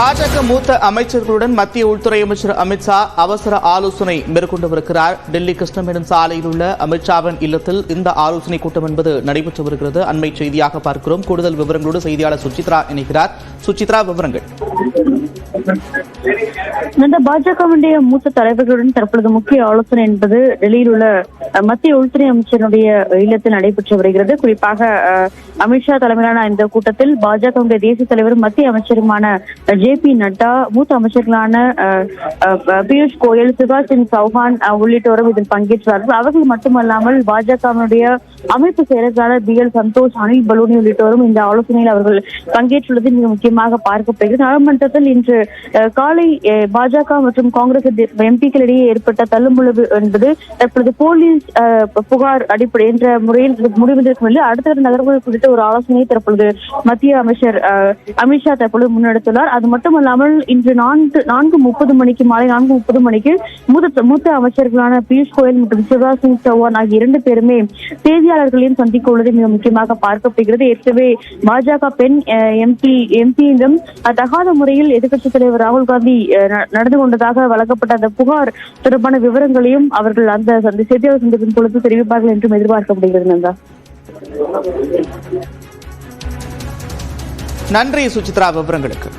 பாஜக மூத்த அமைச்சர்களுடன் மத்திய உள்துறை அமைச்சர் அமித்ஷா அவசர ஆலோசனை மேற்கொண்டு வருகிறார். டெல்லி கிருஷ்ணமேனன் சாலையில் உள்ள அமித்ஷாவின் இல்லத்தில் இந்த ஆலோசனை கூட்டம் என்பது நடைபெற்று வருகிறது. அண்மை செய்தியாக பார்க்கிறோம். கூடுதல் விவரங்களோடு செய்தியாளர் சுசித்ரா இணைகிறார். சுசித்ரா, விவரங்கள். பாஜகவுடைய மூத்த தலைவர்களுடன் தற்பொழுது முக்கிய ஆலோசனை என்பது டெல்லியில் உள்ள மத்திய உள்துறை அமைச்சருடைய இல்லத்தில் நடைபெற்று வருகிறது. குறிப்பாக அமித்ஷா தலைமையிலான இந்த கூட்டத்தில் பாஜகவுடைய தேசிய தலைவரும் மத்திய அமைச்சருமான ஜே.பி. நட்டா, மூத்த அமைச்சர்களான பியூஷ் கோயல், சிவராஜ் சிங் சௌஹான் உள்ளிட்டோரும் இதில் பங்கேற்றார்கள். அவர்கள் மட்டுமல்லாமல் பாஜகவினுடைய அமைப்பு செயலாளர் பி.எல். சந்தோஷ், அனில் பலூனி உள்ளிட்டோரும் இந்த ஆலோசனையில் அவர்கள் பங்கேற்றுள்ளது மிக முக்கியமாக பார்க்கப்படுகிறது. நாடாளுமன்றத்தில் இன்று காலை பாஜக மற்றும் காங்கிரஸ் எம்பிக்களிடையே ஏற்பட்ட தள்ளுமுழுவு என்பது தற்பொழுது போலீஸ் புகார் அடிப்படை என்ற முறையில் முடிவெடுக்கவில்லை. அடுத்த நகர்வுகள் குறித்த ஒரு ஆலோசனையை தற்பொழுது மத்திய அமைச்சர் அமித்ஷா தற்பொழுது முன்னெடுத்துள்ளார். அது மட்டுமல்லாமல் இன்று 4:30 மணிக்கு மாலை 4:30 மணிக்கு மூத்த அமைச்சர்களான பியூஷ் கோயல் மற்றும் சிவராஜ் சிங் சௌஹான் ஆகிய இரண்டு பேருமே செய்தியாளர்களையும் சந்திக்க உள்ளது மிக முக்கியமாக பார்க்கப்படுகிறது. ஏற்கனவே பாஜக பெண் எம்பியிடம் தகாத முறையில் எதிர்க்கட்சித் தலைவர் ராகுல் காந்தி நடந்து கொண்டதாக வழங்கப்பட்ட அந்த புகார் தொடர்பான விவரங்களையும் அவர்கள் அந்த செய்தியாளர் சந்திப்பின் பொழுது தெரிவிப்பார்கள் என்றும் எதிர்பார்க்கப்படுகிறது. நந்தா, நன்றி சுசித்ரா விவரங்களுக்கு.